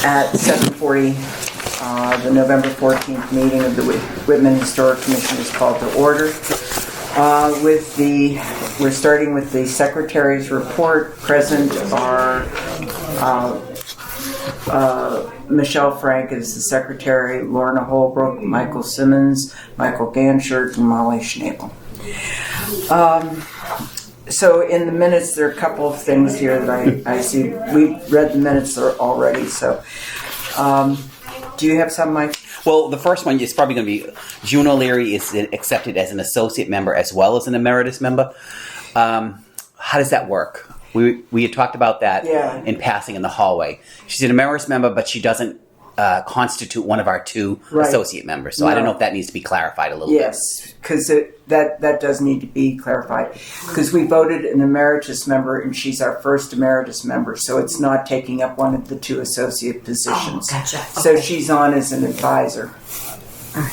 at 7:40. The November 14th meeting of the Whitman Historic Commission is called to order. We're starting with the Secretary's report. Present are Michelle Frank is the Secretary, Lorna Holbrook, Michael Simmons, Michael Ganshert, and Molly Schnabel. So in the minutes, there are a couple of things here that I see. We read the minutes already, so do you have some, Mike? Well, the first one is probably going to be June O'Leary is accepted as an associate member as well as an emeritus member. How does that work? We had talked about that in passing in the hallway. She's an emeritus member, but she doesn't constitute one of our two associate members. So I don't know if that needs to be clarified a little bit. Yes, because that does need to be clarified. Because we voted an emeritus member, and she's our first emeritus member, so it's not taking up one of the two associate positions. Oh, gotcha. Okay. So she's on as an advisor,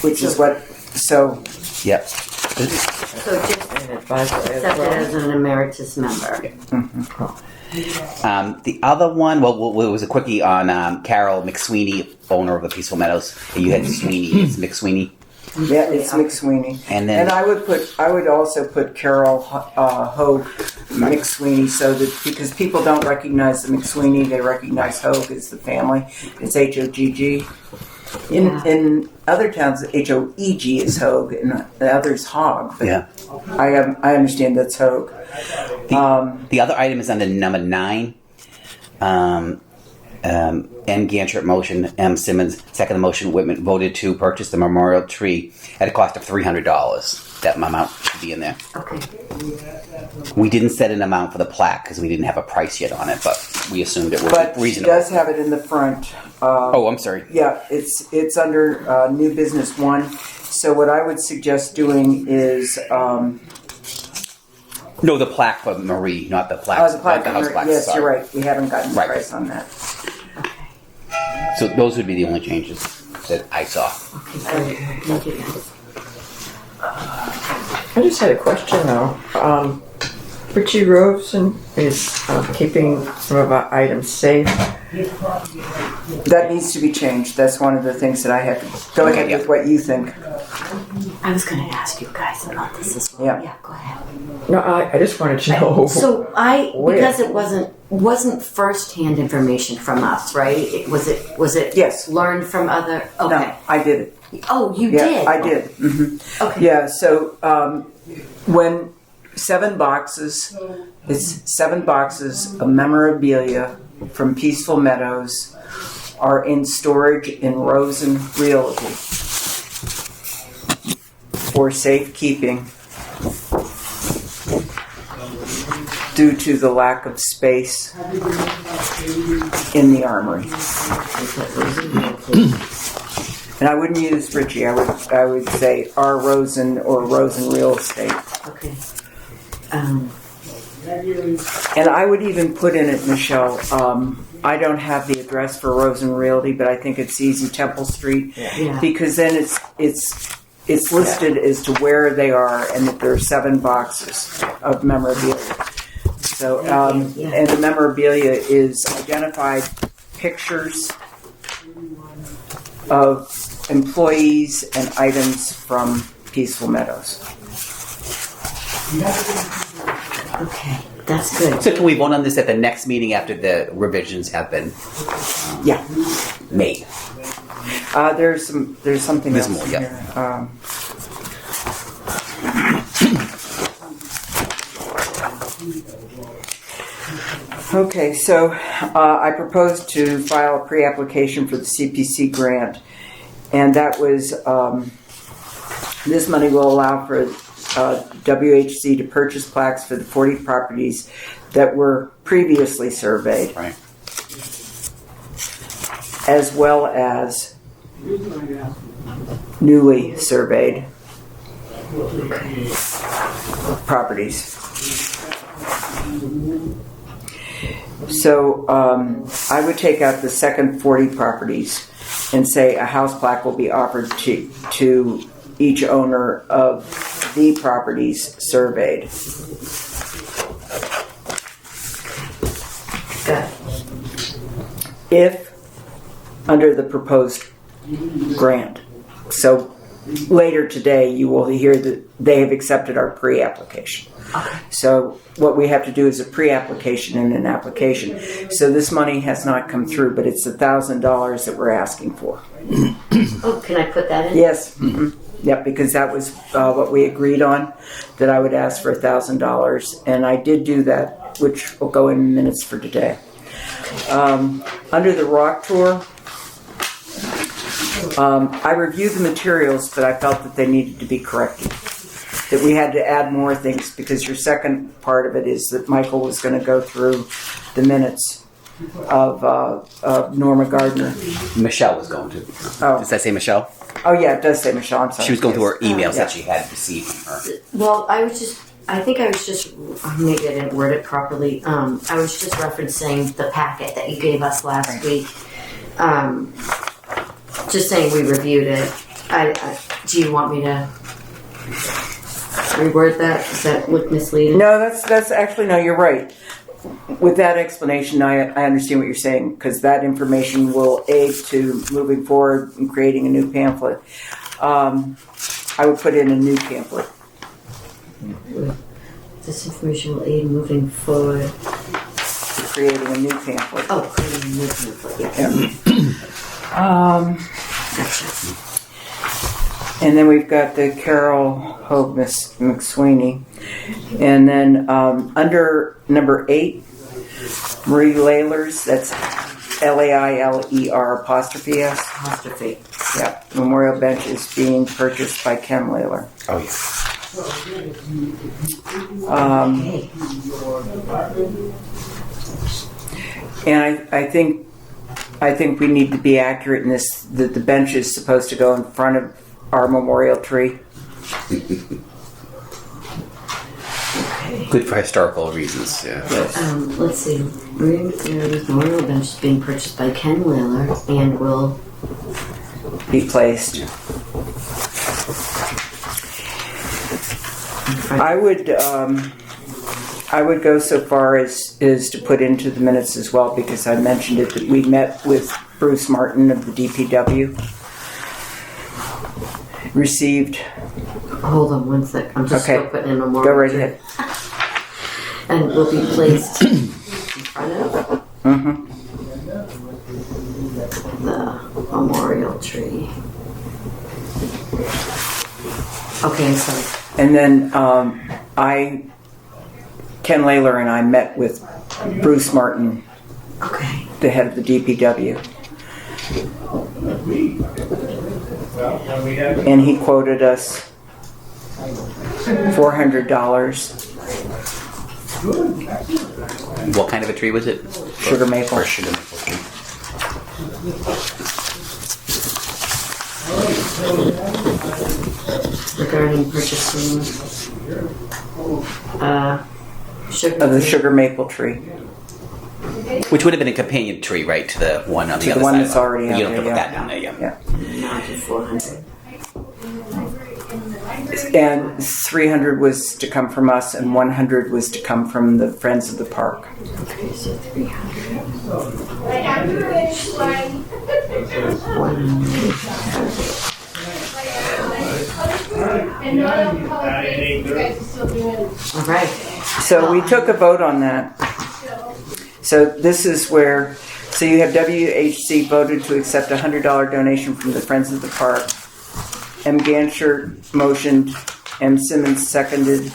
which is what. So. Yep. So just accepted as an emeritus member. Mm-hmm. The other one, well, it was a quickie on Carol McSweeney, owner of the Peaceful Meadows. You had Sweeney, it's McSweeney. Yeah, it's McSweeney. And then I would also put Carol Hogue McSweeney, so that because people don't recognize the McSweeney, they recognize Hogue as the family. It's H-O-G-G. In other towns, H-O-E-G is Hogue, and the others Hogg. But I understand that's Hogue. The other item is under number 9. M. Ganshert motion, M. Simmons second motion. Whitman voted to purchase the memorial tree at a cost of $300. That amount should be in there. Okay. We didn't set an amount for the plaque because we didn't have a price yet on it, but we assumed it was reasonable. But she does have it in the front. I'm sorry. Yeah, it's under new business 1. So what I would suggest doing is. No, the plaque for Marie, not the plaque. Oh, the plaque the house plaque. Yes, sorry. you're right. We haven't gotten the price on that. Okay. So those would be the only changes that I saw. Okay, good. Thank you, guys. I just had a question though. Richie Rosen is keeping some of our items safe. That needs to be changed. That's one of the things that I have to. Go ahead with what you think. I was going to ask you guys about this as well. Yeah. Yeah, go ahead. No, I just wanted to know. So because it wasn't first-hand information from us, right? Was it Yes. learned from other? Okay. No, I did it. Oh, you Yeah, did? I did. Mm-hmm. Okay. Yeah, so when 7 boxes, it's 7 boxes of memorabilia from Peaceful Meadows are in storage in Rosen Realty for safekeeping due to the lack of space in the armory. And I wouldn't use Richie. I would say R. Rosen or Rosen Real Estate. Okay. And I would even put in it, Michelle. I don't have the address for Rosen Realty, but I think it's easy Temple Street because then it's listed as to where they are and that there are 7 boxes of memorabilia. So and the memorabilia is identified pictures of employees and items from Peaceful Meadows. Okay, that's good. So can we vote on this at the next meeting after the revisions have been made? There's something There's else more, here. Okay, so I proposed to file a pre-application for the CPC grant, and that was this money will allow for WHC to purchase plaques for the 40 properties that were previously surveyed, Right. as well as newly surveyed properties. So I would take out the second 40 properties and say a house plaque will be offered to each owner of the properties surveyed. Good. if under the proposed grant. So later today, you will hear that they have accepted our pre-application. Okay. So what we have to do is a pre-application and an application. So this money has not come through, but it's $1,000 that we're asking for. Oh, can I put that in? Yes. Mm-hmm. Yep, because that was what we agreed on, that I would ask for $1,000, and I did do that, which will go in minutes for today. Under the rock tour, I reviewed the materials, but I felt that they needed to be corrected. That we had to add more things, because your second part of it is that Michael was going to go through the minutes of Norma Gardner. Michelle was going to. Oh. Does that say Michelle? Oh yeah, it does say Michelle. I'm sorry. She was going through her emails yeah. that she had received from her. Well, I think I was just, maybe I didn't word it properly. I was just referencing the packet that you gave us last week. Just saying we reviewed it. Do you want me to reword that? Does that look misleading? No, that's actually, no, you're right. With that explanation, I understand what you're saying, because that information will aid to moving forward and creating a new pamphlet. I would put in a new pamphlet. This information will aid moving forward. Creating a new pamphlet. Oh, creating a new pamphlet, yeah. Gotcha. And then we've got the Carol Hogue McSweeney. And then under number 8, Marie Laylers, that's Lailer apostrophe S. Apostrophe. Yeah, memorial bench is being purchased by Ken Layler. Oh, yeah. Okay. And I think we need to be accurate in this, that the bench is supposed to go in front of our memorial tree. Good for historical reasons, yeah. Let's see. The memorial bench is being purchased by Ken Layler and will Be placed. I would go so far as to put into the minutes as well, because I mentioned it, that we met with Bruce Martin of the DPW. Received. Hold on one sec. I'm just Okay. still putting in memorial. Go right tree. ahead. And will be placed in front of the memorial tree. Okay, I'm sorry. And then Ken Layler and I met with Bruce Martin, Okay. the head of the DPW. And he quoted us $400. What kind of a tree was it? Sugar maple. Or sugar maple tree. Regarding purchasing sugar. Of the sugar maple tree. Which would have been a companion tree, right, to the one on the To other the one side. that's already out You don't have to there, put yeah. that down there, yeah. Yeah. Now to 400. And 300 was to come from us, and 100 was to come from the Friends of the Park. Okay, so 300. 100. All right. So we took a vote on that. So this is where, so you have WHC voted to accept a $100 donation from the Friends of the Park. M. Ganshert motioned, M. Simmons seconded,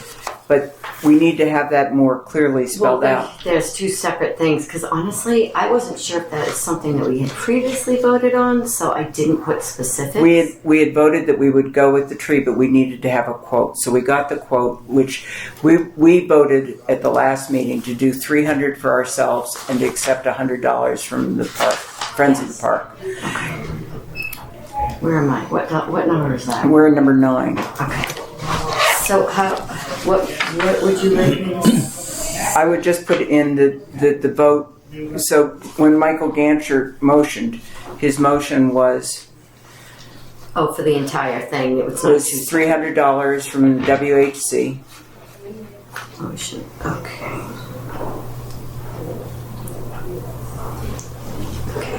but we need to have that more clearly spelled out. There's two separate things, because honestly, I wasn't sure if that is something that we had previously voted on, so I didn't put specifics. We had voted that we would go with the tree, but we needed to have a quote. So we got the quote, which we voted at the last meeting to do $300 for ourselves and to accept $100 from the park, Friends of the Park. Okay. Where am I? What number is that? We're in number 9. Okay. So what would you like me to say? I would just put in the vote. So when Michael Ganshert motioned, his motion was Oh, for the entire thing. It was not $300 from the WHC. motion. Okay. Okay.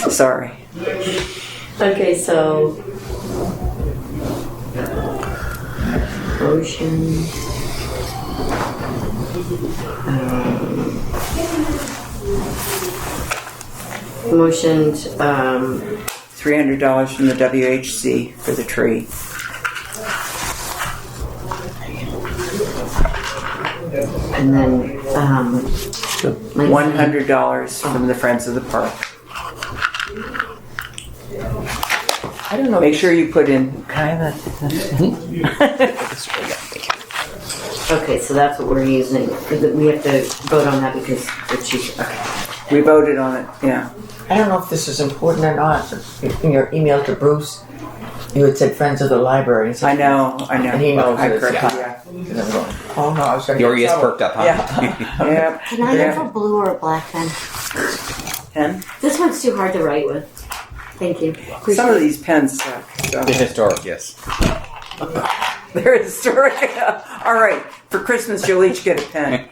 Sorry. Okay, so motion. Motioned. $300 from the WHC for the tree. And then $100 from the Friends of the Park. I don't know. Make sure you put in. okay, so that's what we're using. We have to vote on that because it's okay. We voted on it. Yeah. I don't know if this is important or not. In your email to Bruce, you had said Friends of the Library. I know. And he knows I it. corrected, Yeah. And I'm going, oh no, I was going to Your ears perked up, huh? Yeah. Can I have a blue or a black pen? Pen? This one's too hard to write with. Thank you. Some of these pens suck. So. They're historic, yes. They're historic. All right. For Christmas, you'll each get a pen.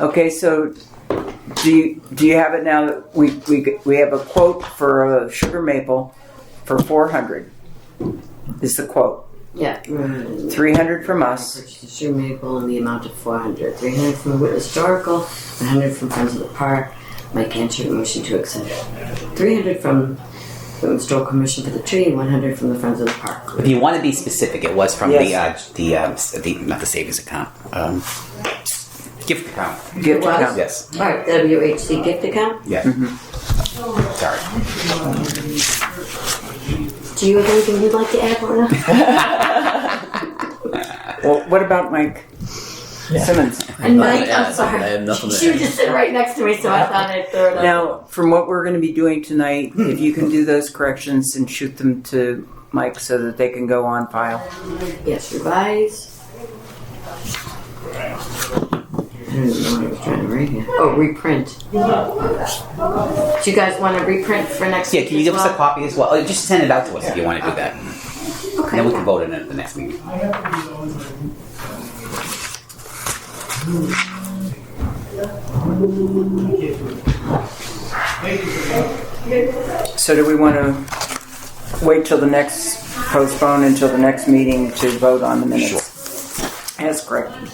Okay, so do you have it now that we have a quote for a sugar maple for $400 is the quote. Yeah. $300 from us. Purchase the shoe maple in the amount of $400. $300 from the Whitman Historical, $100 from Friends of the Park. Mike Cantor, motion to accept. $300 from the Whitman Historical Commission for the tree, and $100 from the Friends of the Park. If you want to be specific, it was from Yes. the not the savings account, gift account. Gift It was? account. Yes. All right, WHC gift account. Yeah. Sorry. Do you have anything you'd like to add, Lorna? Well, what about Mike Simmons? And Mike, I'm I sorry. have nothing to She was just sitting right next to me, so I thought I'd throw it up. Now, from what we're going to be doing tonight, if you can do those corrections and shoot them to Mike so that they can go on file. Yes, revise. I don't even know what I was trying to write here. Oh, reprint. Do you guys want to reprint for next Yeah, week? can you as give us a well? copy as well? Just send it out to us if you want to do that. Okay. Then we can vote on it at the next meeting. So do we want to wait till the next, postpone until the next meeting to vote on the minutes? As corrected.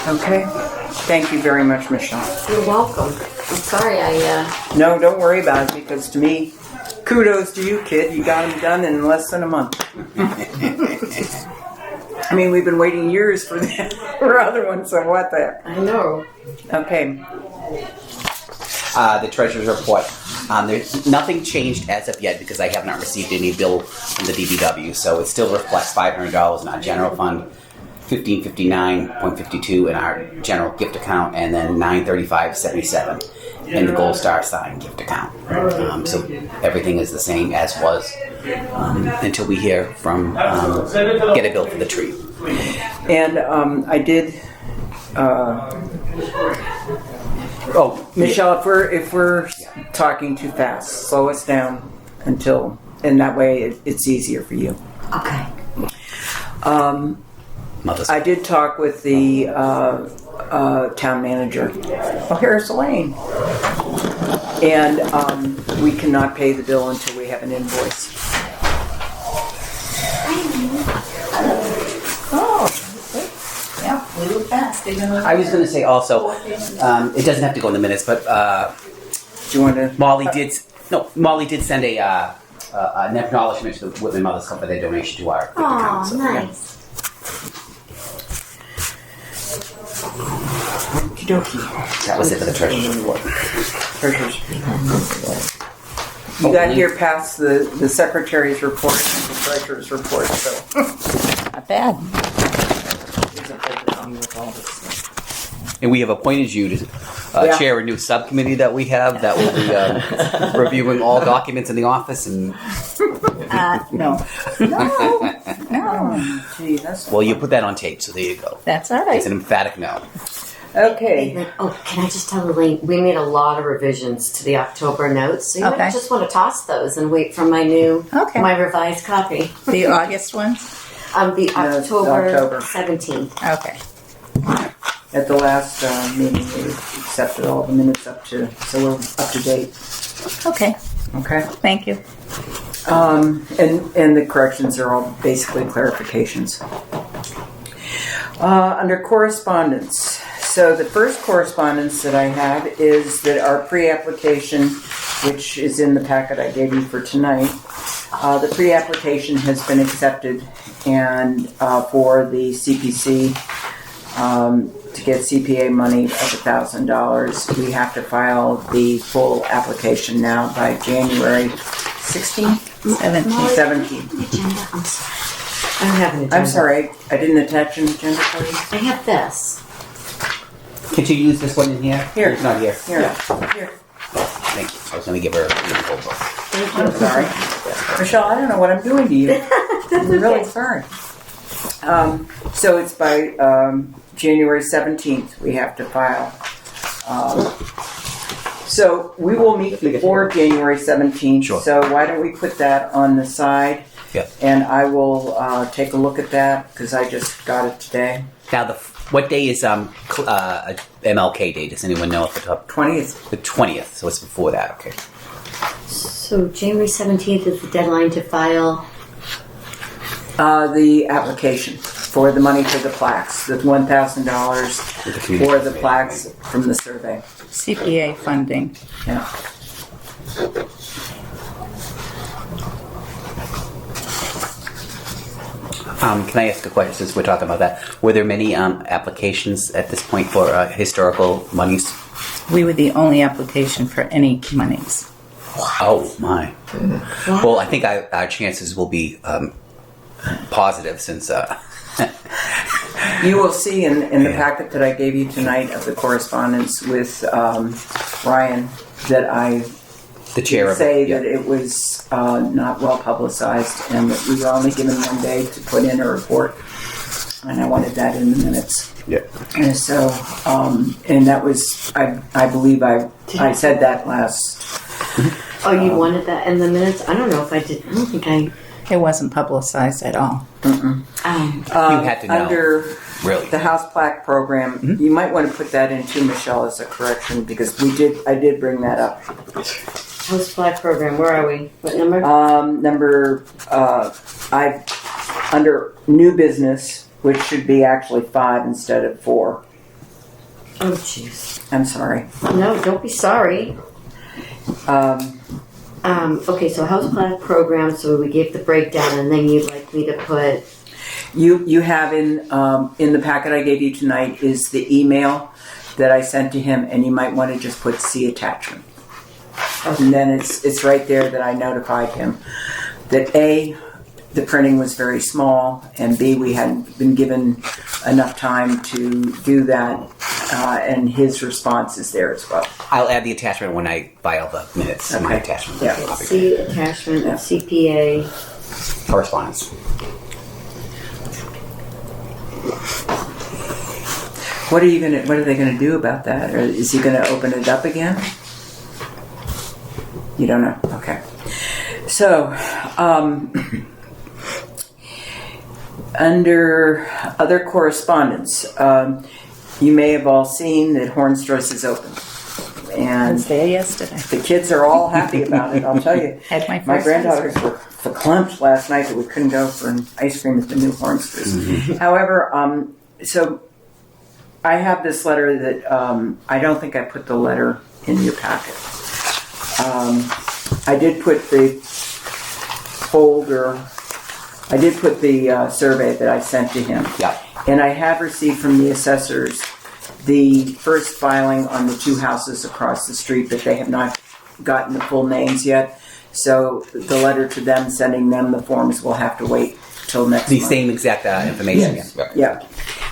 Okay. Thank you very much, Michelle. You're welcome. I'm sorry No, don't worry about it, because to me, kudos to you, kid. You got them done in less than a month. I mean, we've been waiting years for that, for other ones, so what the? I know. Okay. The treasurer's report. There's nothing changed as of yet because I have not received any bill from the DBW, so it still reflects $500 in our general fund, $1559.52 in our general gift account, and then $935.77 in the Gold Star Sign gift account. So everything is the same as was until we hear from get a bill for the tree. And I did. Michelle, if we're talking too fast, slow us down until, and that way it's easier for you. Okay. I did talk with the town manager. Oh, here's Elaine. And we cannot pay the bill until we have an invoice. Yeah, we were fast. I was going to say also, it doesn't have to go in the minutes, but Do you want to? Molly did send an acknowledgement to the Whitman Mothers Club for their donation to our gift account. Oh, So, nice. Okie dokie. that was it for the treasurer's report. You got here past the secretary's report and the treasurer's report, so. Not bad. And we have appointed you to chair a new subcommittee that we have that will be reviewing all documents in the office. And No. No. Gee, that's well, you put that on tape, so there you go. That's all It's right. an emphatic no. okay. Oh, can I just tell Elaine, we made a lot of revisions to the October notes, so you Okay. might just want to toss those and wait for my Okay. my revised copy. The August ones? The No, it's October October. 17th. Okay. At the last meeting, we accepted all the minutes so we're up to date. Okay, Okay. thank you. And the corrections are all basically clarifications. Under correspondence. So the first correspondence that I have is that our pre-application, which is in the packet I gave you for tonight, the pre-application has been accepted, and for the CPC, to get CPA money of $1,000, we have to file the full application now by January 16th? 17th. Agenda. I'm sorry. I don't have an agenda. I'm sorry, I didn't attach an agenda for you. I have this. Could you use this one in here? Here. It's not here. Here. Here. Thank you. I was going to give her a beautiful book. Thank you. I'm sorry. Michelle, I don't know what I'm doing to you. I'm really sorry. So it's by January 17th we have to file. So we will meet before January 17th. Sure. So why don't we put that on the side? Yeah. And I will take a look at that because I just got it today. Now, what day is MLK Day? Does anyone know off the top? 20th. The 20th, so it's before that, okay. So January 17th is the deadline to file. The application for the money for the plaques, the $1,000 for the plaques from the survey. CPA funding. Yeah. Can I ask a question since we're talking about that? Were there many applications at this point for historical monies? We were the only application for any monies. Oh, my. Well, I think our chances will be positive since... You will see in the packet that I gave you tonight of the correspondence with Ryan that I the chair of say it, yeah. that it was not well publicized and that we were only given one day to put in a report, and I wanted that in the minutes. Yeah. And so, and that was, I believe I said that last. Oh, you wanted that in the minutes? I don't know if I did. I don't think I. It wasn't publicized at all. You had to know. Under Really? the House Plaque Program, you might want to put that into Michelle as a correction because I did bring that up. House Plaque Program. Where are we? What number? Under new business, which should be actually 5 instead of 4. Oh, jeez. I'm sorry. No, don't be sorry. Okay, so House Plaque Program. So we gave the breakdown, and then you'd like me to put. You have in the packet I gave you tonight is the email that I sent to him, and you might want to just put C attachment. Okay. And then it's right there that I notified him that A, the printing was very small, and B, we hadn't been given enough time to do that, and his response is there as well. I'll add the attachment when I file the minutes. Okay. My attachment. Yeah. C attachment of CPA. Correspondence. What are they gonna do about that? Or is he gonna open it up again? You don't know. Okay. So, under other correspondence, you may have all seen that Hornstress is open. I And was there yesterday. the kids are all happy about it, I'll tell you. Had my My first granddaughters were verklempt last night that we couldn't go for an ice cream at the new Hornstress. However, so I have this letter that I don't think I put the letter in your packet. I did put the folder, I did put the survey that I sent to him. Yeah. And I have received from the assessors the first filing on the 2 houses across the street, but they have not gotten the full names yet. So the letter to them, sending them the forms, will have to wait till next The month. same exact information. Yes. Yeah. Yeah.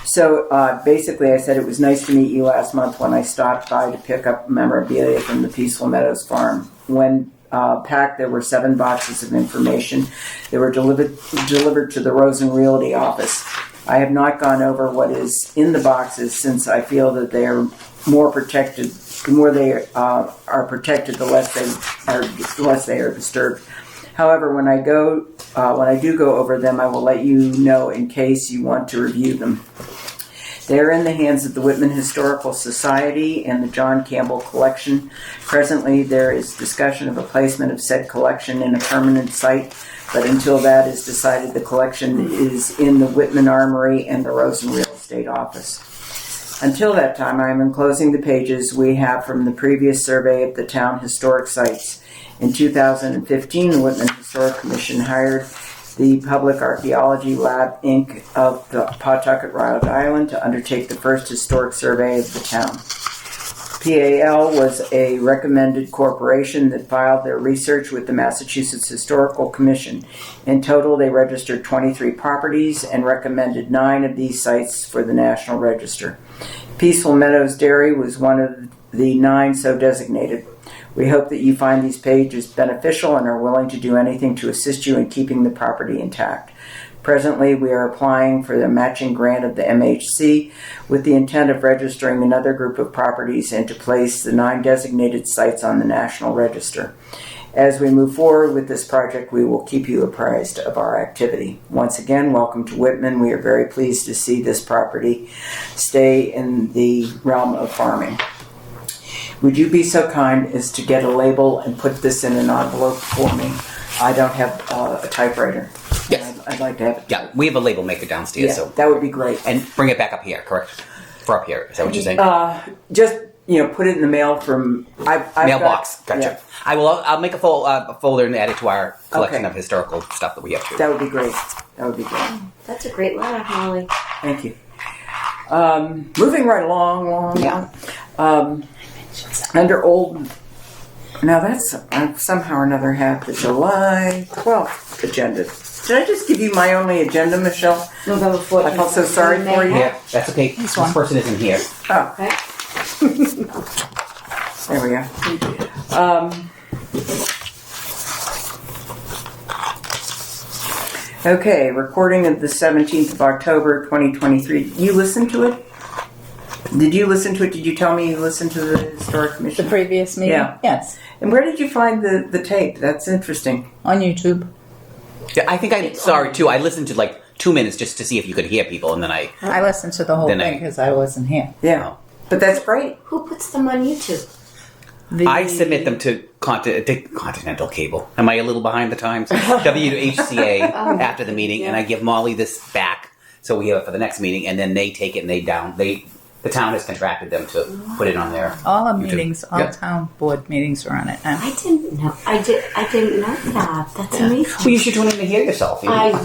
So basically, I said it was nice to meet you last month when I stopped by to pick up memorabilia from the Peaceful Meadows farm. When packed, there were 7 boxes of information. They were delivered to the Rosen Realty office. I have not gone over what is in the boxes since I feel that they are more protected. The more they are protected, the less they are disturbed. However, when I do go over them, I will let you know in case you want to review them. They're in the hands of the Whitman Historical Society and the John Campbell Collection. Presently, there is discussion of a placement of said collection in a permanent site, but until that is decided, the collection is in the Whitman Armory and the Rosen Real Estate Office. Until that time, I am enclosing the pages we have from the previous survey of the town historic sites. In 2015, the Whitman Historic Commission hired the Public Archaeology Lab, Inc. of the Pawtucket, Rhode Island to undertake the first historic survey of the town. PAL was a recommended corporation that filed their research with the Massachusetts Historical Commission. In total, they registered 23 properties and recommended 9 of these sites for the National Register. Peaceful Meadows Dairy was one of the 9 so designated. We hope that you find these pages beneficial and are willing to do anything to assist you in keeping the property intact. Presently, we are applying for the matching grant of the MHC with the intent of registering another group of properties and to place the 9 designated sites on the National Register. As we move forward with this project, we will keep you apprised of our activity. Once again, welcome to Whitman. We are very pleased to see this property stay in the realm of farming. Would you be so kind as to get a label and put this in an envelope for me? I don't have a typewriter. Yes. I'd like to have it. Yeah, we have a label maker downstairs, Yeah, so that would be great. and bring it back up here, correct? For up here, is that what you're saying? Just put it in the mail from I've Mailbox, got, gotcha. yeah, I'll make a folder and add it to our collection Okay. of historical stuff that we have too. that would be great. That would be great. That's a great letter, Molly. Thank you. Moving right along. Yeah. Under old. Now that's somehow or another have the July 12th agenda. Did I just give you my only agenda, Michelle? November 14th. I felt so sorry for you. Yeah, that's okay. This person isn't here. Oh, Okay. there we go. Okay, recording of the 17th of October, 2023. You listened to it? Did you listen to it? Did you tell me you listened to the Historic The Commission? previous meeting? Yeah. Yes. And where did you find the tape? That's interesting. On YouTube. Yeah, I think I sorry too. I listened to like 2 minutes just to see if you could hear people, and then I I listened to the whole Then thing I- because I wasn't here. Yeah. But that's great. Who puts them on YouTube? I submit them to Continental Cable. Am I a little behind the times? WHCA after the meeting, and I give Molly this back so we have it for the next meeting, and then they take it and the town has contracted them to put it on there. All the YouTube. meetings, all Yeah. town board meetings are on it now. I didn't know. I didn't know that. That's amazing. Well, you should tune in to hear yourself. I will.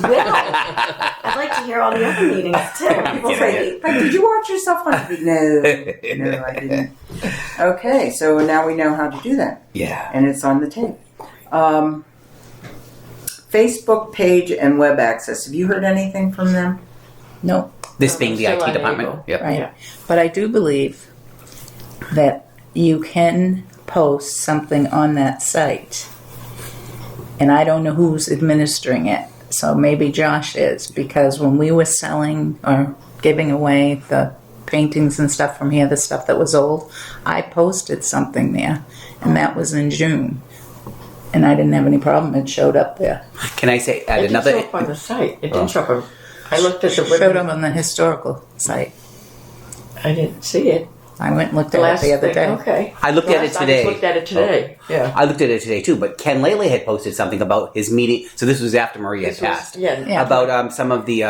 I'd like to hear all the other meetings too. People say, "Hey, did you watch yourself on TV?" No, I didn't. Okay, so now we know how to do that. Yeah. And it's on the tape. Facebook page and web access. Have you heard anything from them? Nope. This being the Still IT unable. department. Yep. Right. Yeah. But I do believe that you can post something on that site. And I don't know who's administering it. So maybe Josh is, because when we were selling or giving away the paintings and stuff from here, the stuff that was old, I posted something there. And that was in June. And I didn't have any problem. It showed up there. Can I say It add didn't another? show up on the site. It didn't show up on. I looked at the Showed web. up on the historical site. I didn't see it. I went and looked The at it last the other thing. day. Okay. I looked at it Last I today. just looked at it today. Yeah. I looked at it today too, but Ken Lele had posted something about his meeting. So this was after Maria had This was- passed. yeah. About some of the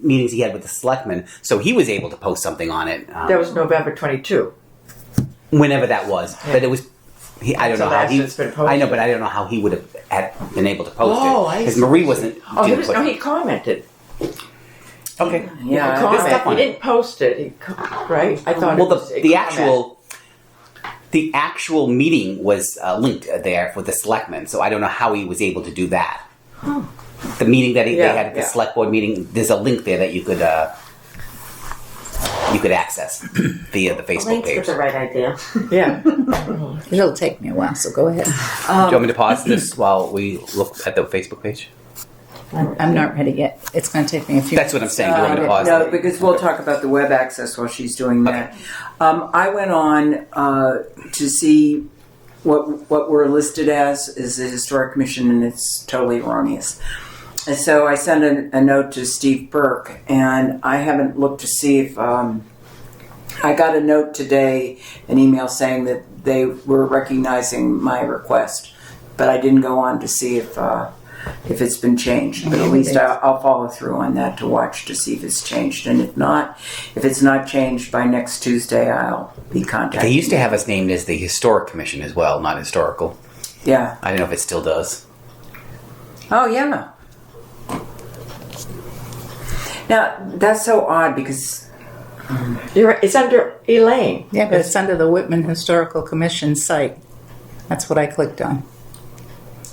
meetings he had with the selectmen. So he was able to post something on it. That was November 22. Whenever that was, but it was. I don't So know how that's he. it's been posted. I know, but I don't know how he would have been able to post Oh, it I because see. Marie wasn't. Oh, he didn't was, put no, it. he commented. Okay. He Yeah. There's stuff commented. on He it. didn't post it. Right? I thought Well, it was a the comment. actual meeting was linked there for the selectmen, so I don't know how he was able to do that. The meeting that they Yeah, had at the yeah. select board meeting, there's a link there that you could access via the Facebook Link's page. got the right idea. Yeah. It'll take me a while, so go ahead. Do you want me to pause this while we look at the Facebook page? I'm not ready yet. It's going to take me a few That's what I'm saying. Do you want me to pause? No, because we'll talk about the web access while she's doing that. I went on to see what we're listed as is the Historic Commission, and it's totally erroneous. And so I sent a note to Steve Burke, and I haven't looked to see if I got a note today, an email saying that they were recognizing my request, but I didn't go on to see if it's been changed. But at least I'll follow through on that to watch to see if it's changed. And if it's not changed by next Tuesday, I'll be contacted. They used to have us named as the Historic Commission as well, not historical. Yeah. I don't know if it still does. Oh, yeah. Now, that's so odd because... You're right. It's under Elaine. Yeah, but it's under the Whitman Historical Commission site. That's what I clicked on.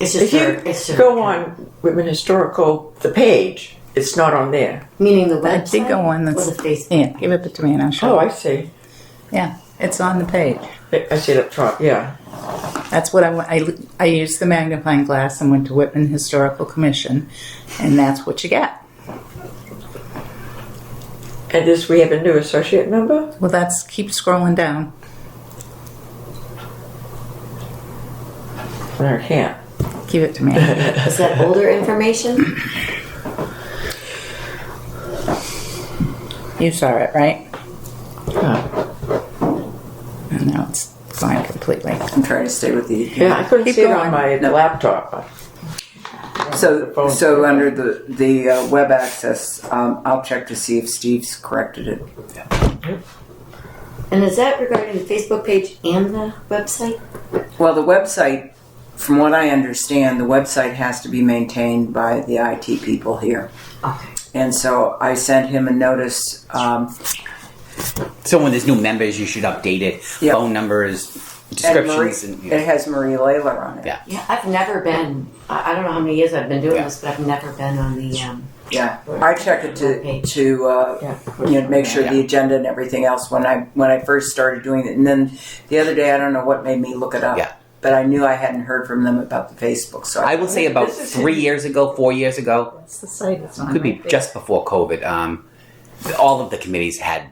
It's just If you go on Whitman Historical, the page, it's not on there. meaning the I website did go on or this. the Facebook. Yeah, give it to me and I'll show Oh, you. I see. Yeah, it's on the page. I see it up top, yeah. That's what I used the magnifying glass and went to Whitman Historical Commission, and that's what you get. And we have a new associate member? Well, keep scrolling down. I can't. Give it to me. Is that older information? You saw it, right? Oh. And now it's gone completely. I'm trying to stay with the... Yeah, I couldn't Keep see it going. on my No. laptop. So under the web access, I'll check to see if Steve's corrected it. And is that regarding the Facebook page and the website? Well, the website, from what I understand, the website has to be maintained by the IT people here. Okay. And so I sent him a notice. So when there's new members, you should update it. Yeah. Phone numbers, descriptions. And, It has Marie Layler on it. Yeah. Yeah, I've never been. I don't know how many years I've been doing Yeah. this, but I've never been on the. Yeah, I check it to make sure the agenda and everything else when I first started doing it. And then the other day, I don't know what made me look it up. Yeah. But I knew I hadn't heard from them about the Facebook. So I would say about 3 years ago, 4 years ago, That's the site. It's on could be right there. just before COVID. All of the committees had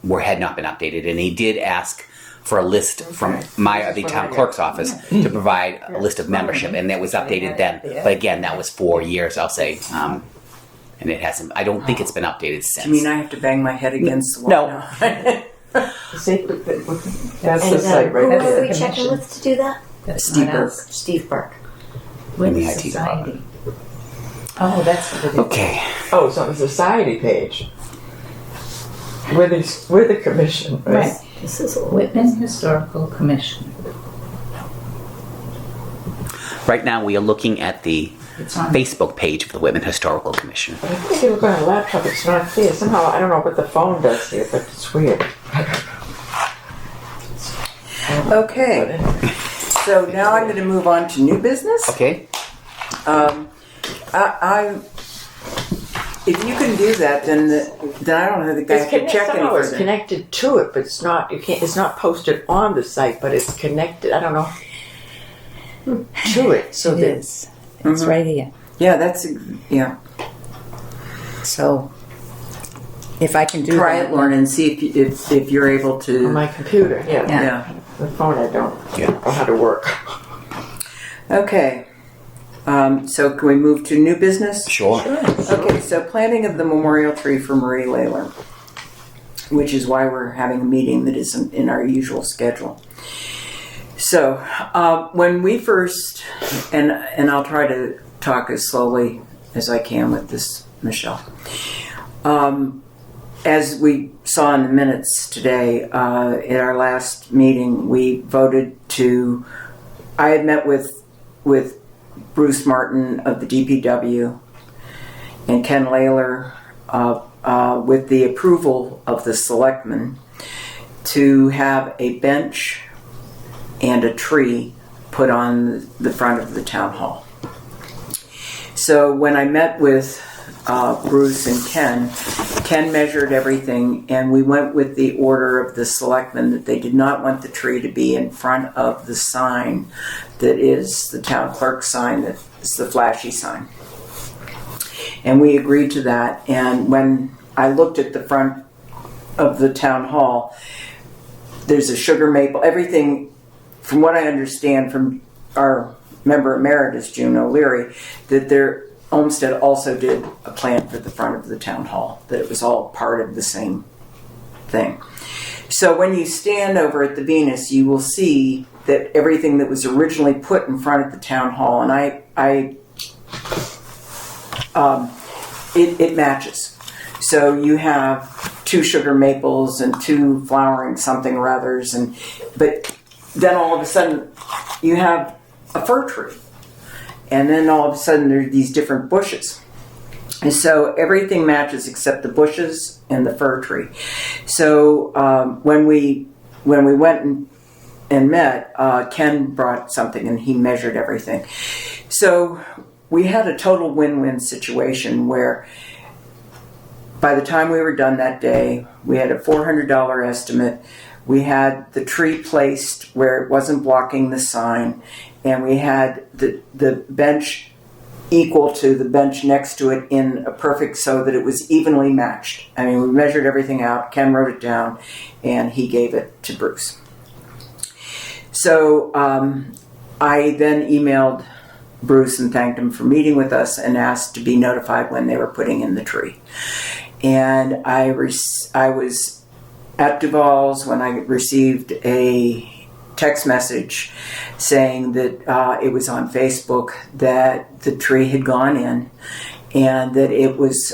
not been updated, and he did ask for a list from the town clerk's office to provide a list of membership, and that was updated then. But again, that was 4 years, I'll say, and it hasn't. I don't think it's been updated since. You mean I have to bang my head against the wall? No. See, that's And the site who right were there. we checking with to do that? That's Steve not Burke. us. Steve Burke. With In the the IT society. Oh, that's what it is. Okay. Oh, it's on the society page. With the commission, right? Right. This is old. Whitman Historical Commission. Right now, we are looking at the It's on. Facebook page of the Whitman Historical Commission. But I think if you look on a laptop, it's not there. Somehow, I don't know what the phone does here, but it's weird. Okay. So now I'm going to move on to new business. Okay. If you can do that, then I don't think I have to check any Somehow it's further. connected to it, but it's not. You can't. It's not posted on the site, but it's connected. I don't know to it. So It that is. It's right here. Yeah, yeah. So, if I can do Try that, it, Lauren, and see if you're able to. on my computer, yeah. Yeah. The phone, I don't Yeah. know how to work. Okay. So can we move to new business? Sure. Okay, so planting of the memorial tree for Marie Layler, which is why we're having a meeting that isn't in our usual schedule. So when we first, and I'll try to talk as slowly as I can with this, Michelle. As we saw in the minutes today, at our last meeting, we voted to. I had met with Bruce Martin of the DPW and Ken Layler with the approval of the selectmen to have a bench and a tree put on the front of the town hall. So when I met with Bruce and Ken measured everything, and we went with the order of the selectmen that they did not want the tree to be in front of the sign that is the town clerk's sign, that is the flashy sign. And we agreed to that, and when I looked at the front of the town hall, there's a sugar maple, everything, from what I understand from our member emeritus, June O'Leary, that their Olmsted also did a plan for the front of the town hall, that it was all part of the same thing. So when you stand over at the Venus, you will see that everything that was originally put in front of the town hall, and it matches. So you have 2 sugar maples and 2 flowering something or others, but then all of a sudden you have a fir tree, and then all of a sudden there are these different bushes. And so everything matches except the bushes and the fir tree. So when we went and met, Ken brought something and he measured everything. So we had a total win-win situation where by the time we were done that day, we had a $400 estimate. We had the tree placed where it wasn't blocking the sign, and we had the bench equal to the bench next to it in a perfect, so that it was evenly matched. I mean, we measured everything out. Ken wrote it down, and he gave it to Bruce. So I then emailed Bruce and thanked him for meeting with us and asked to be notified when they were putting in the tree. And I was at Duval's when I received a text message saying that it was on Facebook that the tree had gone in and that it was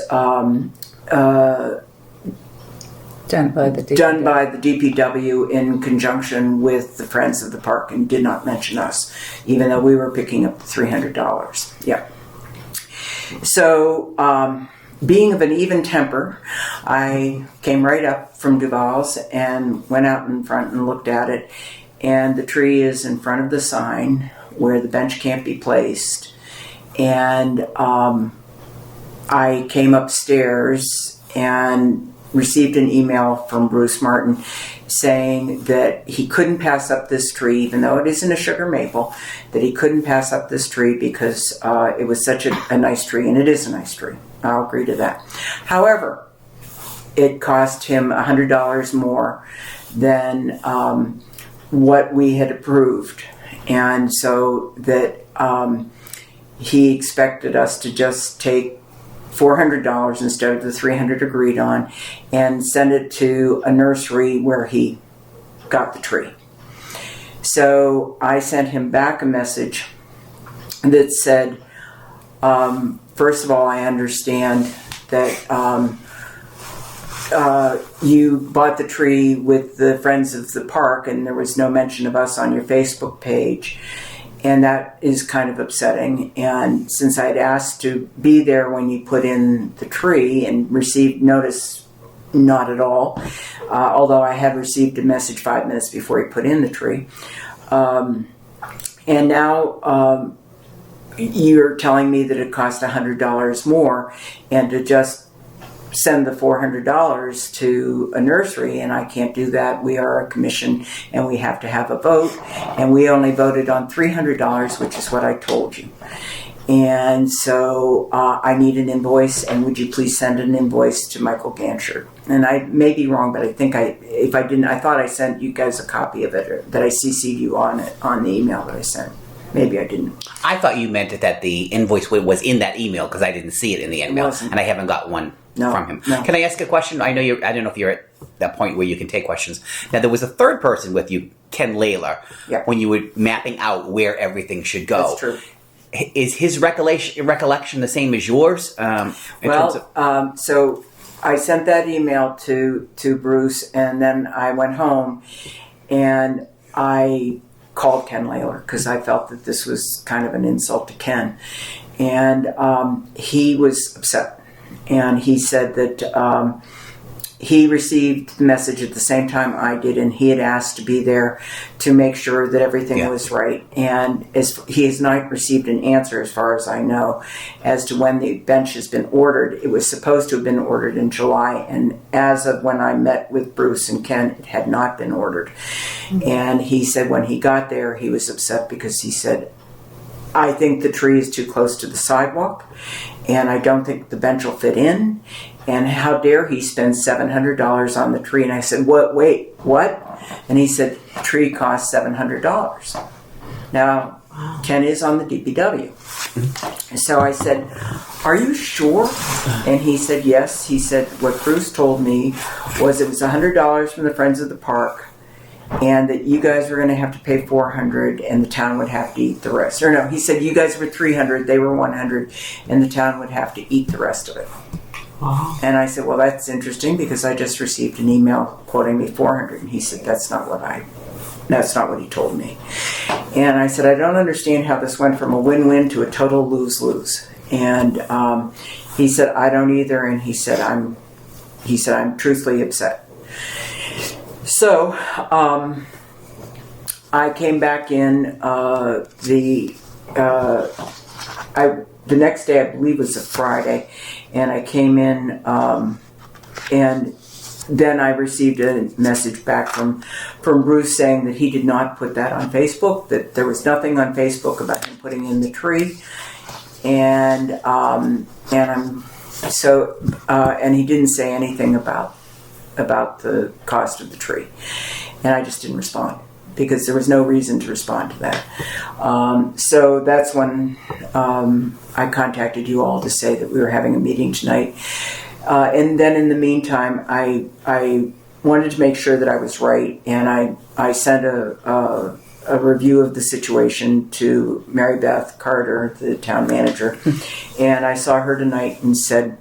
Done by the DPW. done by the DPW in conjunction with the Friends of the Park, and did not mention us, even though we were picking up the $300. Yeah. So, being of an even temper, I came right up from Duval's and went out in front and looked at it. And the tree is in front of the sign where the bench can't be placed. And I came upstairs and received an email from Bruce Martin saying that he couldn't pass up this tree, even though it isn't a sugar maple, that he couldn't pass up this tree because it was such a nice tree, and it is a nice tree. I'll agree to that. However, it cost him $100 more than what we had approved, and so that he expected us to just take $400 instead of the $300 agreed on and send it to a nursery where he got the tree. So I sent him back a message that said, first of all, I understand that you bought the tree with the Friends of the Park and there was no mention of us on your Facebook page. And that is kind of upsetting. And since I'd asked to be there when you put in the tree and received notice, not at all, although I had received a message 5 minutes before he put in the tree. And now you're telling me that it cost $100 more and to just send the $400 to a nursery, and I can't do that. We are a commission and we have to have a vote, and we only voted on $300, which is what I told you. And so I need an invoice, and would you please send an invoice to Michael Ganshard? And I may be wrong, but I think if I didn't, I thought I sent you guys a copy of it, or that I CC'd you on it on the email that I sent. Maybe I didn't. I thought you meant that the invoice was in that email because I didn't see it in the email, and I haven't got one from him. No. Can I ask a question? I don't know if you're at that point where you can take questions. Now, there was a third person with you, Ken Layler, when you were mapping out where everything should go. That's true. Is his recollection the same as yours? So I sent that email to Bruce, and then I went home and I called Ken Layler because I felt that this was kind of an insult to Ken. And he was upset. And he said that he received the message at the same time I did, and he had asked to be there to make sure that everything was right. And he has not received an answer, as far as I know, as to when the bench has been ordered. It was supposed to have been ordered in July, and as of when I met with Bruce and Ken, it had not been ordered. Mm-hmm. And he said when he got there, he was upset because he said, I think the tree is too close to the sidewalk, and I don't think the bench will fit in. And how dare he spend $700 on the tree? And I said, what? Wait, what? And he said, the tree costs $700. Now, Ken is on the DPW. So I said, "Are you sure?" And he said, "Yes." He said, "What Bruce told me was it was $100 from the Friends of the Park, and that you guys were going to have to pay $400, and the town would have to eat the rest." Or no, he said you guys were $300, they were $100, and the town would have to eat the rest of it. Wow. And I said, "Well, that's interesting because I just received an email quoting me $400." And he said, That's not what he told me." And I said, "I don't understand how this went from a win-win to a total lose-lose." And he said, "I don't either." And he said, I'm truthfully upset." So I came back in the next day, I believe was a Friday, and I came in and then I received a message back from Bruce saying that he did not put that on Facebook, that there was nothing on Facebook about him putting in the tree, and he didn't say anything about the cost of the tree, and I just didn't respond because there was no reason to respond to that. So that's when I contacted you all to say that we were having a meeting tonight. And then in the meantime, I wanted to make sure that I was right, and I sent a review of the situation to Mary Beth Carter, the town manager, and I saw her tonight and said,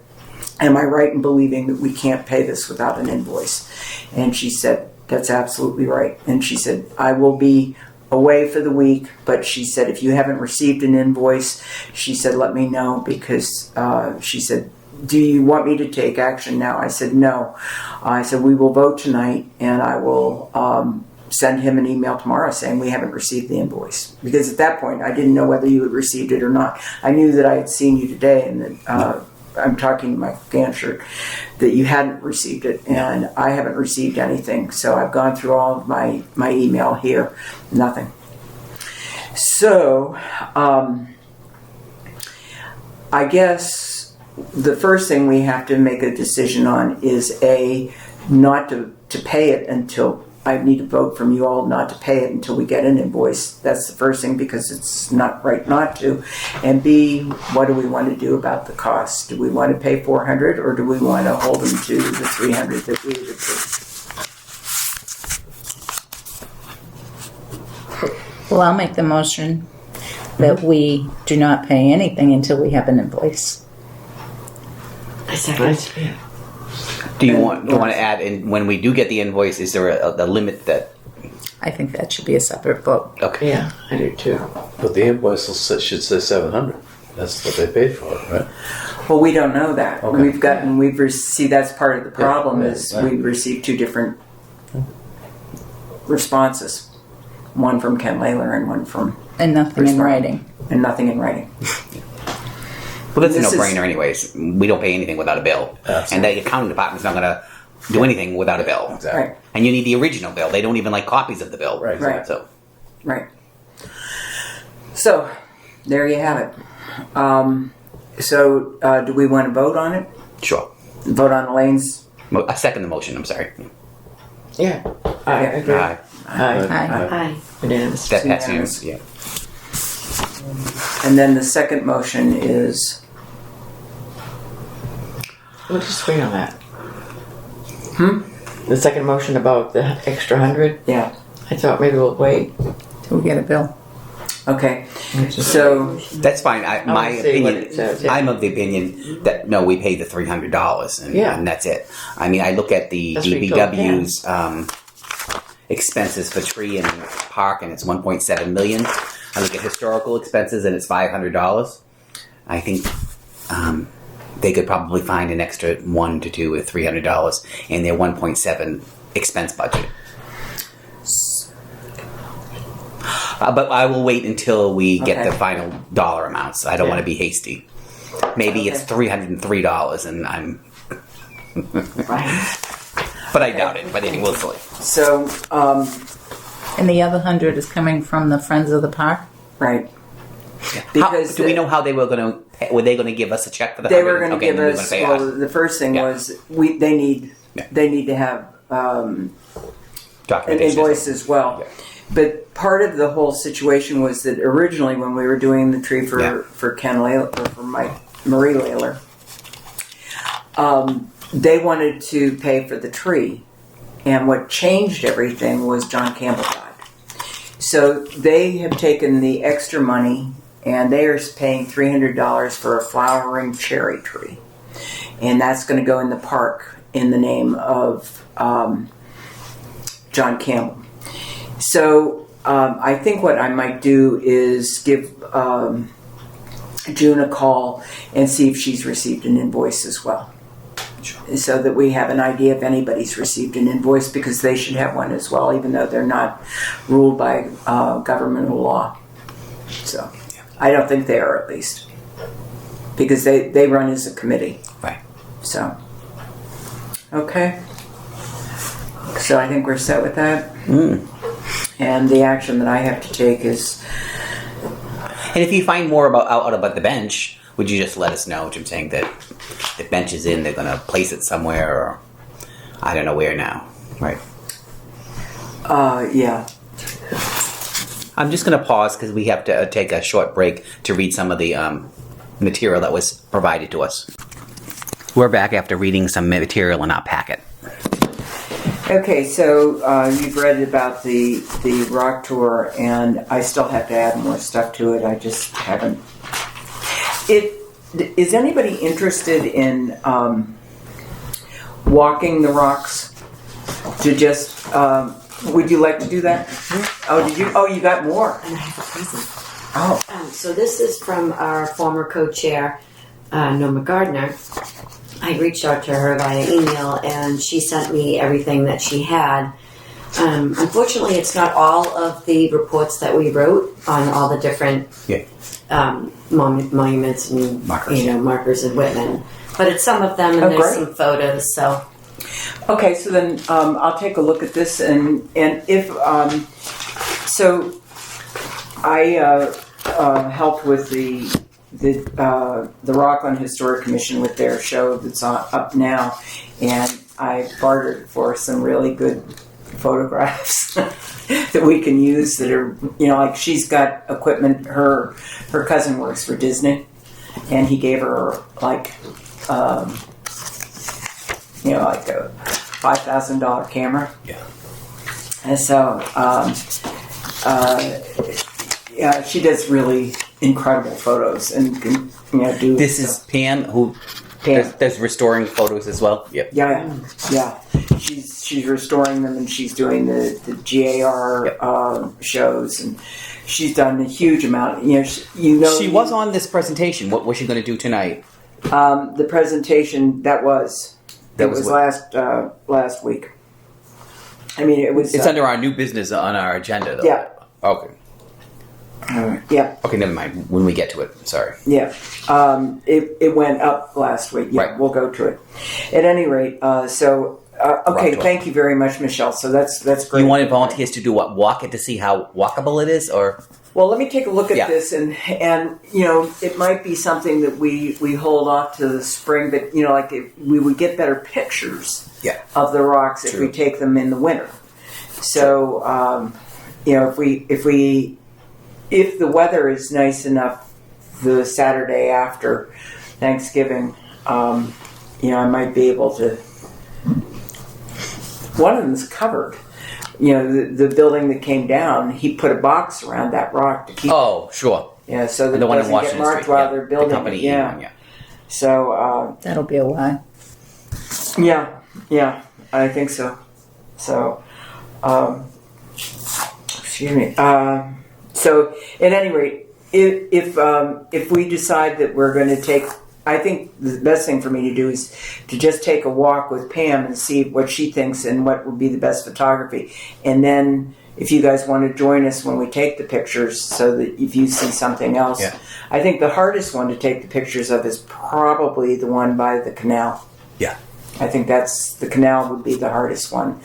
"Am I right in believing that we can't pay this without an invoice?" And she said, "That's absolutely right." And she said, "I will be away for the week, but," she said, "if you haven't received an invoice," she said, "let me know," because she said, "Do you want me to take action now?" I said, "No." I said, "We will vote tonight, and I will send him an email tomorrow saying we haven't received the invoice." Because at that point, I didn't know whether you had received it or not. I knew that I had seen you today, and that I'm talking to Michael Ganshert, that you hadn't received it, and I haven't received anything. So I've gone through all of my email here, nothing. So I guess the first thing we have to make a decision on is not to pay it until, I need a vote from you all not to pay it until we get an invoice. That's the first thing, because it's not right not to. And B, what do we want to do about the cost? Do we want to pay $400, or do we want to hold them to the $300 that we had approved? Well, I'll make the motion that we do not pay anything until we have an invoice. I second. Do you want to add in, when we do get the invoice, is there a limit that? I think that should be a separate vote. Okay. Yeah, I do too. But the invoice should say 700. That's what they paid for it, right? Well, we don't know that. Okay. See, that's part of the problem, is right. we received two different responses. One from Ken Layler and one from... And nothing in writing. And nothing in writing. Well, that's a This is- no-brainer anyways. We don't pay anything without a bill. And the accounting department's not going to do anything without a bill. Exactly. Right. And you need the original bill. They don't even like copies of the bill. Right. Right. So, Right. So, there you have it. Do we want to vote on it? sure. Vote on Elaine's? I second the motion, I'm sorry. Yeah, I agree. Aye. Aye. Aye. Aye. Unanimous. That passes Unanimous. unanimous, yeah. And then the second motion is... We'll just wait on that. The second motion about the extra 100, Yeah. I thought maybe we'll wait. Till we get a bill. Okay. So, That's fine. My wanna see what opinion, it says, yeah. I'm of the opinion that, no, we pay the $300 and that's it. I mean, I look at the That's what you told DBW's expenses for tree and park, and it's 1.7 million. I look at historical expenses, and it's $500. I think they could probably find an extra $1 to $2 or $300 in their 1.7 expense budget. But I will wait until we get Okay. the final dollar amounts. I don't want to be hasty. Maybe it's $303, and I'm. Right. But I doubt it. But anyway, we'll see. so, And the other 100 is coming from the Friends of the Park? right. How, do we know how they were going to? Were they going to give us a check for the? They were 100? going to Okay, give then we're us. gonna pay Well, us. the first thing Yeah. was they need Yeah. to have Documentation. invoice as well. Yeah. But part of the whole situation was that originally when we were doing the tree for Ken Layler, or for Marie Layler, they wanted to pay for the tree. And what changed everything was John Campbell died. So they have taken the extra money and they are paying $300 for a flowering cherry tree. And that's going to go in the park in the name of John Campbell. So I think what I might do is give June a call and see if she's received an invoice as well. Sure. So that we have an idea if anybody's received an invoice, because they should have one as well, even though they're not ruled by governmental law. So I don't think they are, at least, because they run as a committee. Right. So, okay. So I think we're set with that. And the action that I have to take is... And if you find more out about the bench, would you just let us know? Which I'm saying that the bench is in, they're going to place it somewhere, or I don't know where now. Right. Yeah. I'm just going to pause because we have to take a short break to read some of the material that was provided to us. We're back after reading some material in our packet. Okay, so you've read about the rock tour, and I still have to add more stuff to it. I just haven't. Is anybody interested in walking the rocks? To just, would you like to do that? Oh, did you? Oh, you got more. And I have a present. Oh. So this is from our former co-chair, Norma Gardner. I reached out to her via email, and she sent me everything that she had. Unfortunately, it's not all of the reports that we wrote on all the different monuments and markers in Whitman, but it's some of them, and there's some photos. So, okay, so then I'll take a look at this, and if so, I helped with the Rockland Historic Commission with their show that's up now, and I bartered for some really good photographs that we can use that are, like she's got equipment. Her cousin works for Disney, and he gave her like a $5,000 camera. Yeah. And so yeah, she does really incredible photos and can do. This is Pam, who does restoring photos as well. Yep. Yeah. She's restoring them, and she's doing the GAR shows, and she's done a huge amount. She was on this presentation. What was she going to do tonight? The presentation that was last week. I mean, it was. It's under our new business on our agenda, though. Yeah. Okay. Yeah. Okay, never mind. When we get to it, sorry. Yeah. It went up last week. Yeah, right. We'll go to it. At any rate, okay. Thank you very much, Michelle. So that's great. You wanted volunteers to do what? Walk it to see how walkable it is, or? Well, let me take a look at this, and it might be something that we hold off to the spring, but like if we would get better pictures of the rocks if we take them in the winter. So if the weather is nice enough the Saturday after Thanksgiving, I might be able to. One of them's covered. The building that came down, he put a box around that rock to keep. Oh, sure. Yeah, so that the it one doesn't get marked while they're building. The company, yeah. So that'll be a while. Yeah, I think so. So, excuse me. So, at any rate, if we decide that we're going to take, I think the best thing for me to do is to just take a walk with Pam and see what she thinks and what would be the best photography. And then if you guys want to join us when we take the pictures, so that if you see something else. Yeah. I think the hardest one to take the pictures of is probably the one by the canal. Yeah. I think the canal would be the hardest one.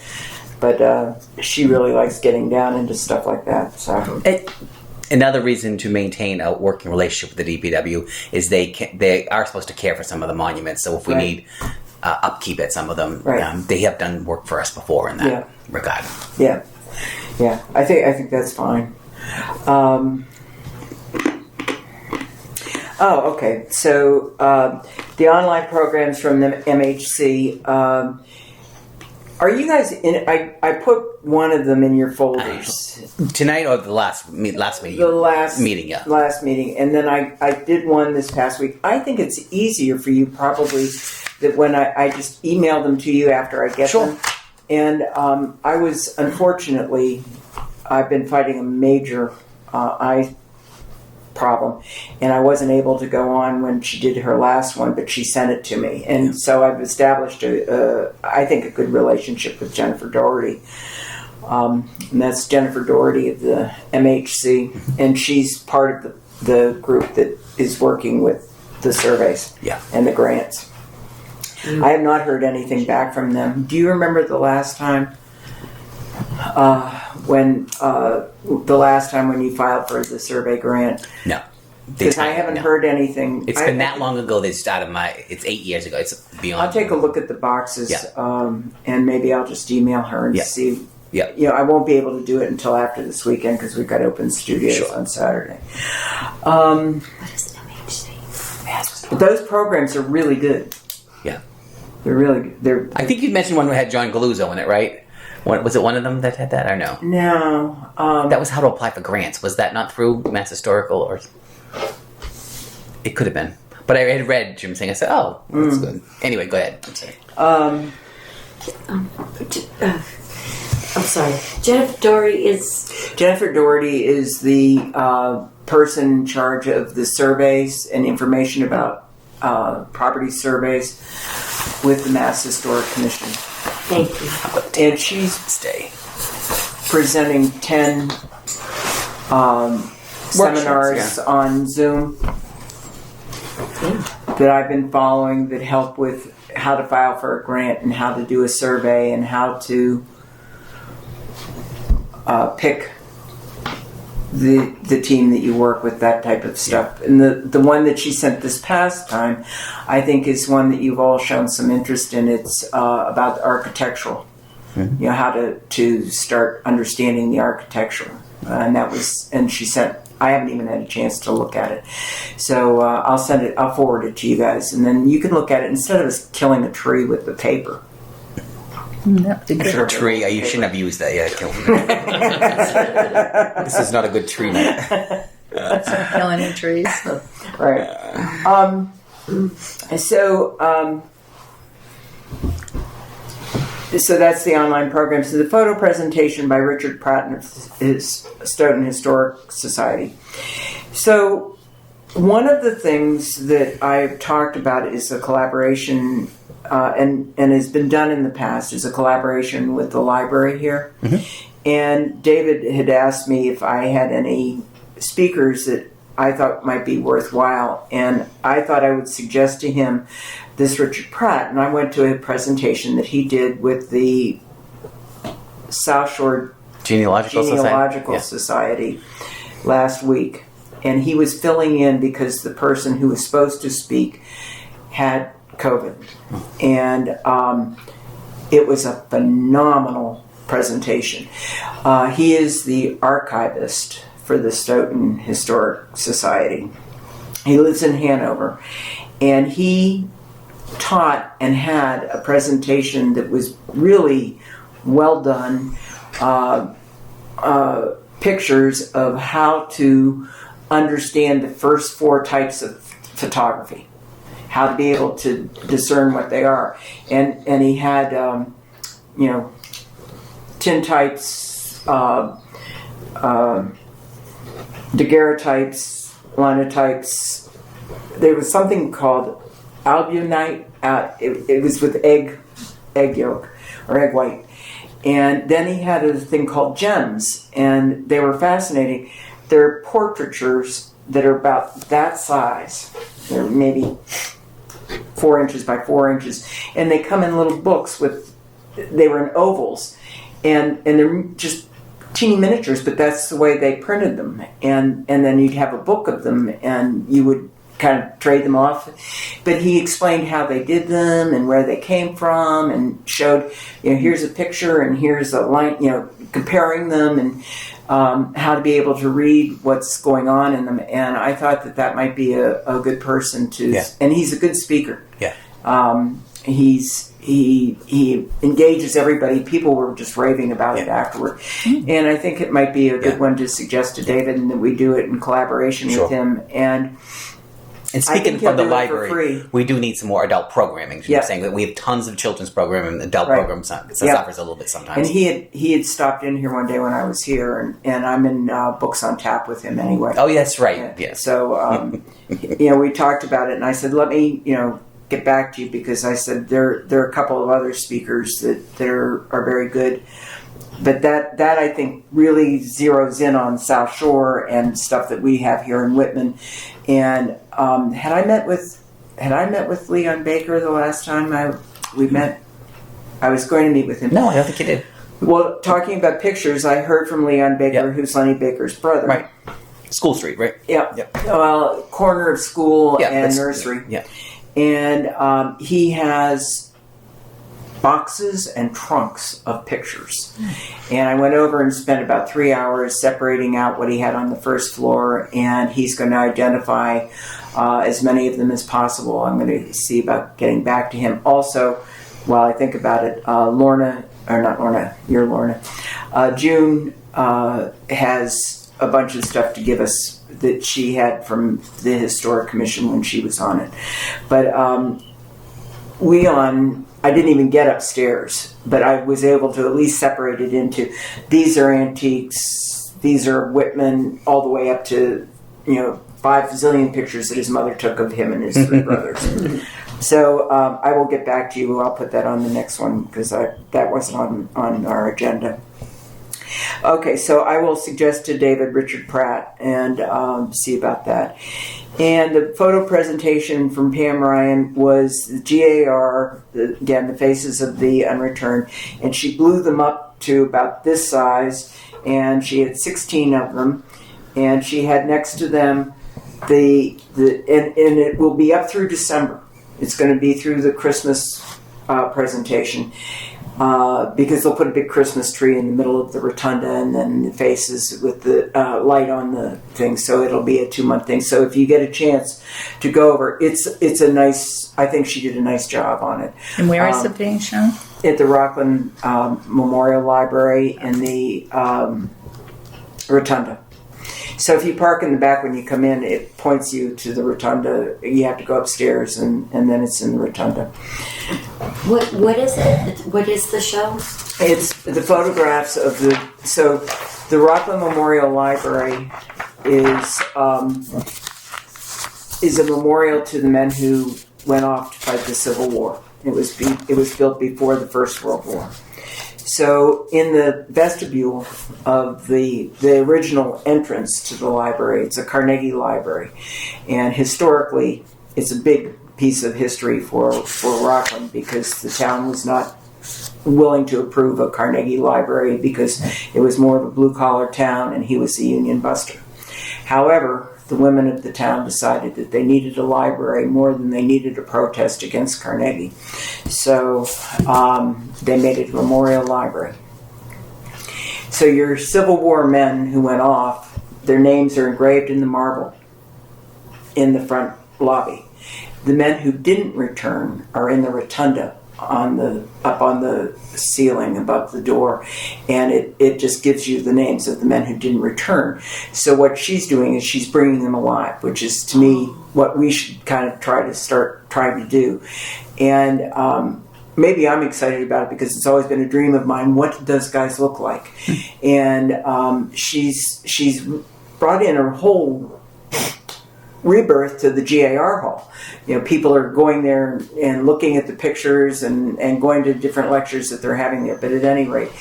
But she really likes getting down into stuff like that. So. Another reason to maintain a working relationship with the DPW is they are supposed to care for some of the monuments. So if we need upkeep at some of them. Right. They have done work for us before in that regard. Yeah, yeah. I think that's fine. Okay. So the online programs from the MHC. Are you guys in? I put one of them in your folders Tonight or the last meeting? The last meeting, yeah. Last meeting, and then I did one this past week. I think it's easier for you probably that when I just email them to you after I get them. And I was unfortunately, I've been fighting a major eye problem, and I wasn't able to go on when she did her last one, but she sent it to me, and so I've established I think a good relationship with Jennifer Doherty, and that's Jennifer Doherty of the MHC, and she's part of the group that is working with the surveys and the grants. I have not heard anything back from them. Do you remember the last time when you filed for the survey grant? No. Because I haven't heard anything. It's been that long ago that it's out of it's 8 years ago. It's beyond. I'll take a look at the boxes, and maybe I'll just email her and see. Yeah. You know, I won't be able to do it until after this weekend because we've got open studios on Saturday. What is MHC? But those programs are really good. Yeah. They're really good. I think you mentioned one that had John Galuzzo in it, right? Was it one of them that had that, or no? No. That was how to apply for grants. Was that not through Mass Historical, or it could have been? But I had read Jim saying, I said, "Oh, that's good." Anyway, go ahead. I'm sorry. I'm sorry. Jennifer Doherty is the person in charge of the surveys and information about property surveys with the Mass Historic Commission. Thank you. And she's presenting 10 seminars on Zoom that I've been following that help with how to file for a grant and how to do a survey and how to pick the team that you work with, that type of stuff. And the one that she sent this past time, I think is one that you've all shown some interest in. It's about the architectural, you know, how to start understanding the architecture. And she sent, I haven't even had a chance to look at it. So I'll forward it to you guys, and then you can look at it instead of us killing a tree with the paper. Tree. You shouldn't have used that yet. This is not a good tree night. Killing the trees. Right. So that's the online program. So the photo presentation by Richard Pratt of his Stoughton Historic Society. So one of the things that I've talked about is a collaboration, and has been done in the past, is a collaboration with the library here. Mm-hmm. And David had asked me if I had any speakers that I thought might be worthwhile, and I thought I would suggest to him this Richard Pratt. And I went to a presentation that he did with the South Shore Genealogical Society last week, and he was filling in because the person who was supposed to speak had COVID, and it was a phenomenal presentation. He is the archivist for the Stoughton Historic Society. He lives in Hanover, and he taught and had a presentation that was really well done, pictures of how to understand the first 4 types of photography, how to be able to discern what they are. And he had, tintypes, daguerreotypes, linotypes. There was something called albunite. It was with egg yolk or egg white. And then he had a thing called gems, and they were fascinating. They're portraitures that are about that size. They're maybe 4 inches by 4 inches, and they come in little books they were in ovals, and they're just teeny miniatures, but that's the way they printed them. And then you'd have a book of them, and you would kind of trade them off. But he explained how they did them and where they came from, and showed, here's a picture and here's a line, comparing them, and how to be able to read what's going on in them. And I thought that might be a good person to, and he's a good speaker. Yeah. He engages everybody. People were just raving about it afterward. And I think it might be a good one to suggest to David, and that we do it in collaboration with him. And speaking from the library, we do need some more adult programming. You're saying that we have tons of children's programming, adult programs suffers a little bit sometimes. And he had stopped in here one day when I was here, and I'm in Books on Tap with him anyway. Oh, yeah, that's right. Yeah. So, we talked about it, and I said, let me, get back to you, because I said there are a couple of other speakers that are very good. But that I think really zeroes in on South Shore and stuff that we have here in Whitman. And had I met with Leon Baker the last time we met? I was going to meet with him. No, I don't think you did. Well, talking about pictures, I heard from Leon Baker, who's Lenny Baker's brother. Right. School Street, right? Yep. Well, corner of school and nursery. Yeah. And he has boxes and trunks of pictures. And I went over and spent about 3 hours separating out what he had on the first floor, and he's going to identify as many of them as possible. I'm going to see about getting back to him. Also, while I think about it, June has a bunch of stuff to give us that she had from the Historic Commission when she was on it. But I didn't even get upstairs, but I was able to at least separate it into, these are antiques, these are Whitman, all the way up to 5 zillion pictures that his mother took of him and his 3 brothers. So I will get back to you. I'll put that on the next one, because that wasn't on our agenda. Okay, so I will suggest to David Richard Pratt and see about that. And the photo presentation from Pam Ryan was the GAR, again, the Faces of the Unreturned, and she blew them up to about this size, and she had 16 of them, and she had next to them and it will be up through December. It's going to be through the Christmas presentation. Because they'll put a big Christmas tree in the middle of the rotunda, and then the faces with the light on the thing. So it'll be a 2-month thing. So if you get a chance to go over, it's a nice. I think she did a nice job on it. And where is it being shown? At the Rockland Memorial Library in the rotunda. So if you park in the back when you come in, it points you to the rotunda. You have to go upstairs, and then it's in the rotunda. What is it? What is the show? It's the photographs of the Rockland Memorial Library is a memorial to the men who went off to fight the Civil War. It was built before the First World War. So in the vestibule of the original entrance to the library, it's a Carnegie library, and historically, it's a big piece of history for Rockland, because the town was not willing to approve a Carnegie library because it was more of a blue-collar town and he was a union buster. However, the women of the town decided that they needed a library more than they needed a protest against Carnegie. So they made it a memorial library. So your Civil War men who went off, their names are engraved in the marble in the front lobby. The men who didn't return are in the rotunda up on the ceiling above the door, and it just gives you the names of the men who didn't return. So what she's doing is she's bringing them alive, which is, to me, what we should kind of start trying to do. And maybe I'm excited about it because it's always been a dream of mine. What do those guys look like? And she's brought in a whole rebirth to the GAR hall. People are going there and looking at the pictures and going to different lectures that they're having there. But at any rate,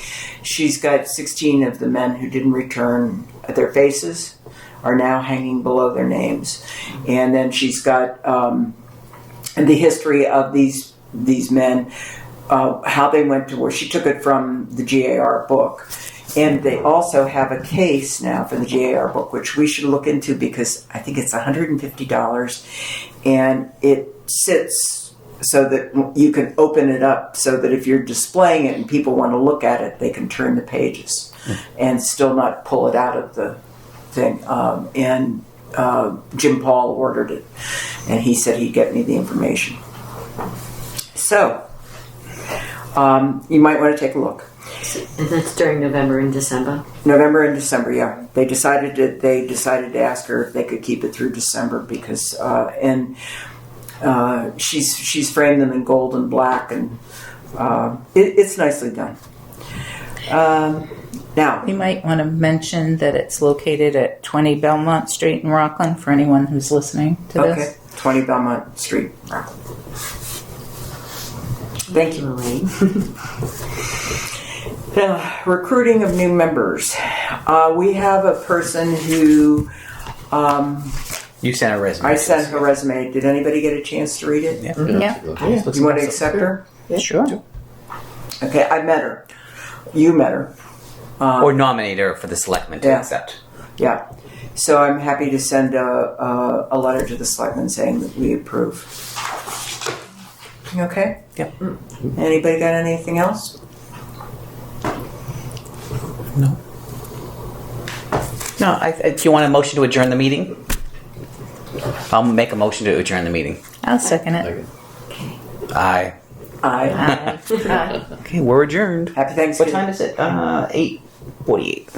she's got 16 of the men who didn't return. Their faces are now hanging below their names. And then she's got the history of these men, how they went to war. She took it from the GAR book. And they also have a case now for the GAR book, which we should look into because I think it's $150, and it sits so that you can open it up so that if you're displaying it and people want to look at it, they can turn the pages and still not pull it out of the thing. Jim Paul ordered it, and he said he'd get me the information. So, you might want to take a look. And that's during November and December. November and December, yeah. They decided to ask her if they could keep it through December because she's framed them in gold and black, and it's nicely done. Now We might want to mention that it's located at 20 Belmont Street in Rockland for anyone who's listening to okay, this. 20 Belmont Street. Thank you. Elaine. Recruiting of new members. We have a person who You sent a resume. I sent her resume. Did anybody get a chance to read it? Yeah. Yeah. You want to accept her? Sure. Okay, I met her. You met her. Or nominate her for the selectmen to Yeah. accept. Yeah. So I'm happy to send a letter to the selectmen saying that we approve. Okay? Yep. Anybody got anything else? No. No, if you want a motion to adjourn the meeting, I'll make a motion to adjourn the meeting. I'll second it. Okay. Aye. Aye. Aye. Okay, we're adjourned. Happy Thanksgiving. What time is it? 8:48.